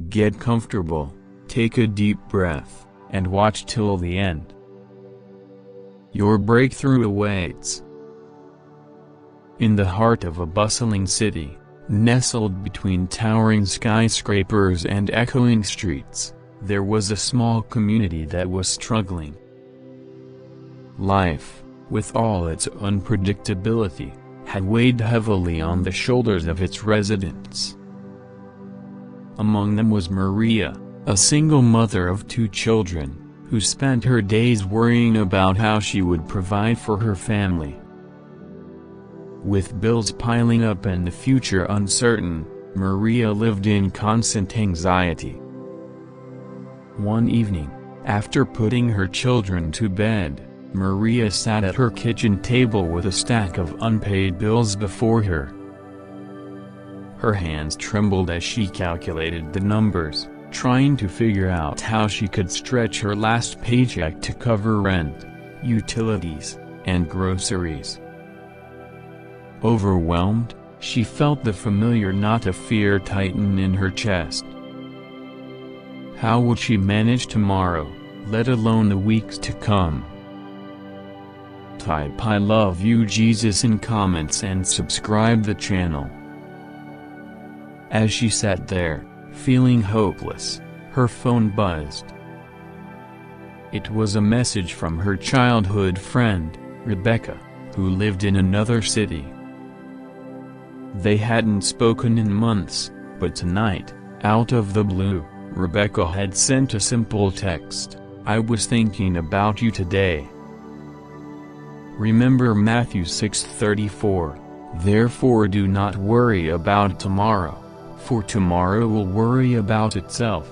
Get comfortable, take a deep breath, and watch till the end. Your breakthrough awaits. In the heart of a bustling city, nestled between towering skyscrapers and echoing streets, there was a small community that was struggling. Life, with all its unpredictability, had weighed heavily on the shoulders of its residents. Among them was Maria, a single mother of 2 children, who spent her days worrying about how she would provide for her family. With bills piling up and the future uncertain, Maria lived in constant anxiety. One evening, after putting her children to bed, Maria sat at her kitchen table with a stack of unpaid bills before her. Her hands trembled as she calculated the numbers, trying to figure out how she could stretch her last paycheck to cover rent, utilities, and groceries. Overwhelmed, she felt the familiar knot of fear tighten in her chest. How would she manage tomorrow, let alone the weeks to come? Type "I love you Jesus" in comments and subscribe the channel. As she sat there, feeling hopeless, her phone buzzed. It was a message from her childhood friend, Rebecca, who lived in another city. They hadn't spoken in months, but tonight, out of the blue, Rebecca had sent a simple text: "I was thinking about you today. Remember Matthew 6:34, therefore do not worry about tomorrow, for tomorrow will worry about itself.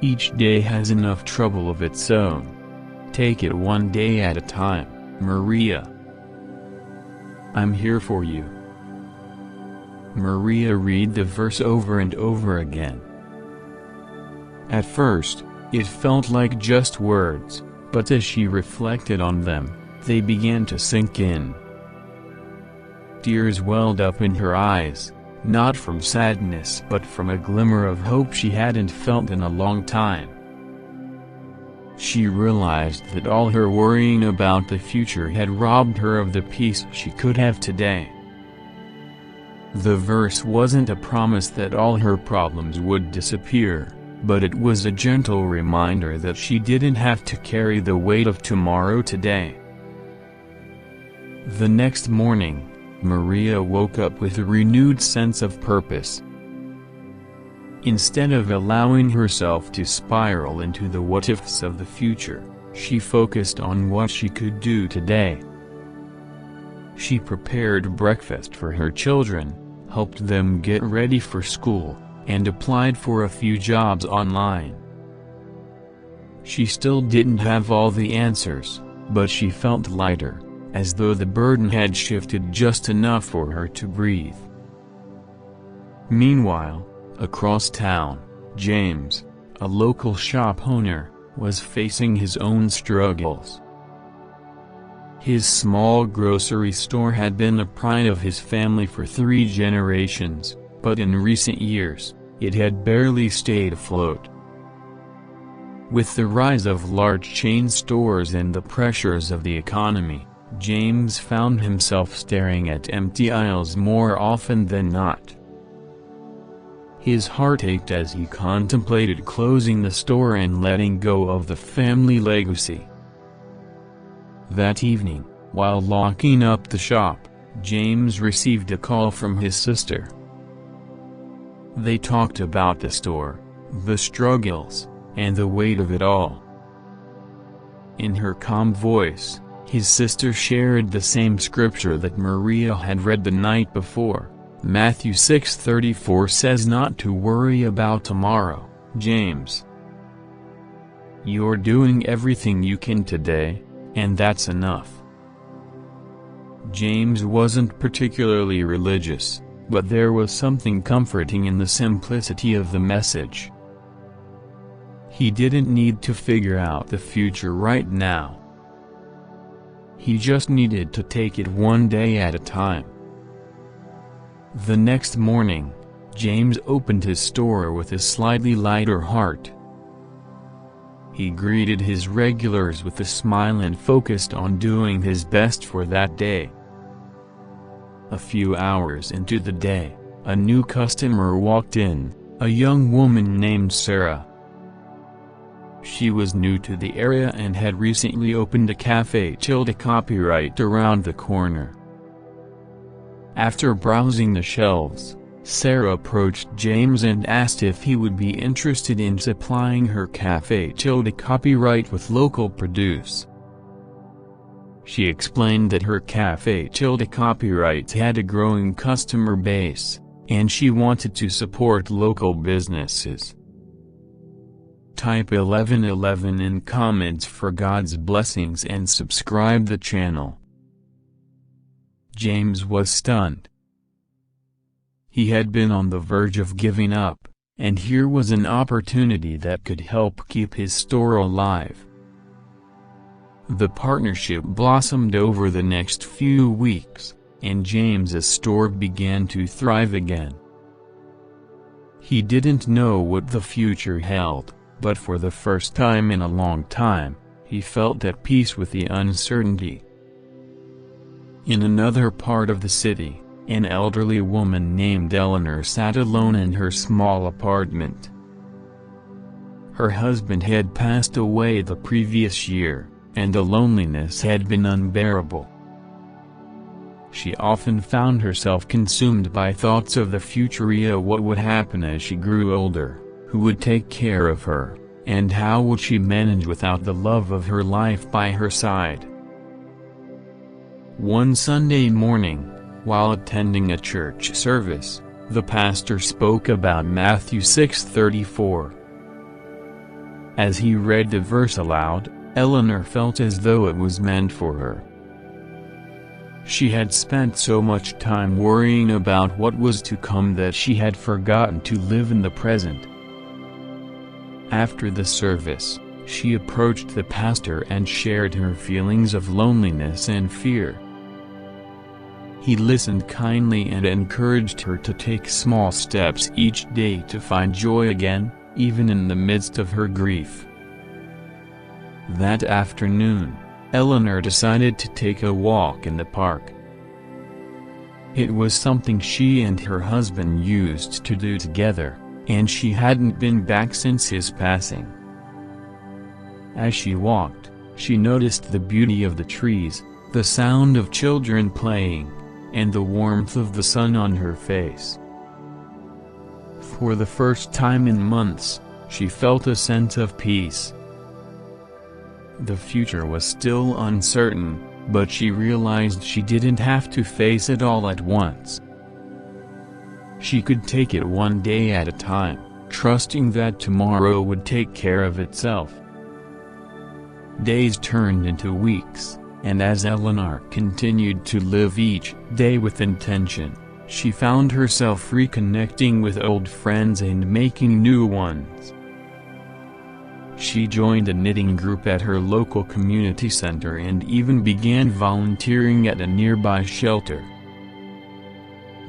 Each day has enough trouble of its own. Take it one day at a time, Maria. I'm here for you." Maria read the verse over and over again. At first, it felt like just words, but as she reflected on them, they began to sink in. Tears welled up in her eyes, not from sadness but from a glimmer of hope she hadn't felt in a long time. She realized that all her worrying about the future had robbed her of the peace she could have today. The verse wasn't a promise that all her problems would disappear, but it was a gentle reminder that she didn't have to carry the weight of tomorrow today. The next morning, Maria woke up with a renewed sense of purpose. Instead of allowing herself to spiral into the what-ifs of the future, she focused on what she could do today. She prepared breakfast for her children, helped them get ready for school, and applied for a few jobs online. She still didn't have all the answers, but she felt lighter, as though the burden had shifted just enough for her to breathe. Meanwhile, across town, James, a local shop owner, was facing his own struggles. His small grocery store had been a pride of his family for 3 generations, but in recent years, it had barely stayed afloat. With the rise of large chain stores and the pressures of the economy, James found himself staring at empty aisles more often than not. His heart ached as he contemplated closing the store and letting go of the family legacy. That evening, while locking up the shop, James received a call from his sister. They talked about the store, the struggles, and the weight of it all. In her calm voice, his sister shared the same scripture that Maria had read the night before. Matthew 6:34 says not to worry about tomorrow, James. You're doing everything you can today, and that's enough. James wasn't particularly religious, but there was something comforting in the simplicity of the message. He didn't need to figure out the future right now. He just needed to take it one day at a time. The next morning, James opened his store with a slightly lighter heart. He greeted his regulars with a smile and focused on doing his best for that day. A few hours into the day, a new customer walked in, a young woman named Sarah. She was new to the area and had recently opened a cafe copyright around the corner. After browsing the shelves, Sarah approached James and asked if he would be interested in supplying her cafe copyright with local produce. She explained that her cafe copyright had a growing customer base, and she wanted to support local businesses. Type 1111 in comments for God's blessings and subscribe the channel. James was stunned. He had been on the verge of giving up, and here was an opportunity that could help keep his store alive. The partnership blossomed over the next few weeks, and James's store began to thrive again. He didn't know what the future held, but for the first time in a long time, he felt at peace with the uncertainty. In another part of the city, an elderly woman named Eleanor sat alone in her small apartment. Her husband had passed away the previous year, and the loneliness had been unbearable. She often found herself consumed by thoughts of the future, what would happen as she grew older, who would take care of her, and how would she manage without the love of her life by her side. One Sunday morning, while attending a church service, the pastor spoke about Matthew 6:34. As he read the verse aloud, Eleanor felt as though it was meant for her. She had spent so much time worrying about what was to come that she had forgotten to live in the present. After the service, she approached the pastor and shared her feelings of loneliness and fear. He listened kindly and encouraged her to take small steps each day to find joy again, even in the midst of her grief. That afternoon, Eleanor decided to take a walk in the park. It was something she and her husband used to do together, and she hadn't been back since his passing. As she walked, she noticed the beauty of the trees, the sound of children playing, and the warmth of the sun on her face. For the first time in months, she felt a sense of peace. The future was still uncertain, but she realized she didn't have to face it all at once. She could take it one day at a time, trusting that tomorrow would take care of itself. Days turned into weeks, and as Eleanor continued to live each day with intention, she found herself reconnecting with old friends and making new ones. She joined a knitting group at her local community center and even began volunteering at a nearby shelter.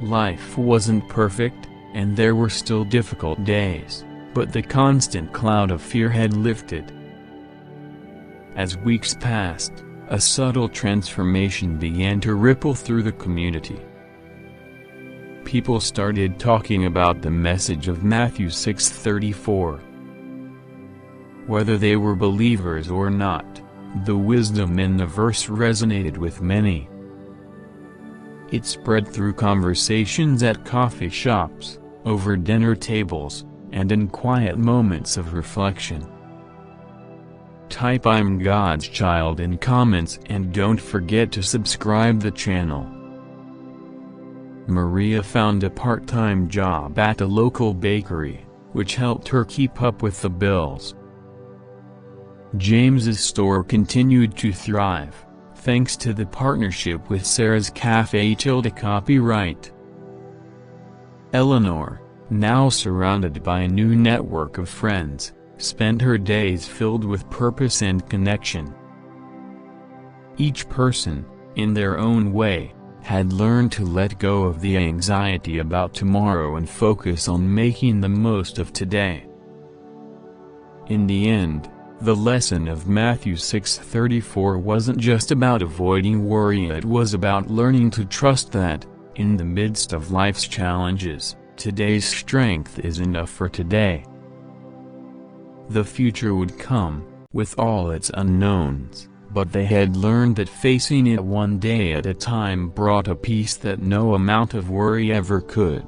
Life wasn't perfect, and there were still difficult days, but the constant cloud of fear had lifted. As weeks passed, a subtle transformation began to ripple through the community. People started talking about the message of Matthew 6:34. Whether they were believers or not, the wisdom in the verse resonated with many. It spread through conversations at coffee shops, over dinner tables, and in quiet moments of reflection. Type "I'm God's child" in comments and don't forget to subscribe the channel. Maria found a part-time job at a local bakery, which helped her keep up with the bills. James's store continued to thrive, thanks to the partnership with Sarah's Cafe Copyright. Eleanor, now surrounded by a new network of friends, spent her days filled with purpose and connection. Each person, in their own way, had learned to let go of the anxiety about tomorrow and focus on making the most of today. In the end, the lesson of Matthew 6:34 wasn't just about avoiding worry, it was about learning to trust that, in the midst of life's challenges, today's strength is enough for today. The future would come, with all its unknowns, but they had learned that facing it one day at a time brought a peace that no amount of worry ever could.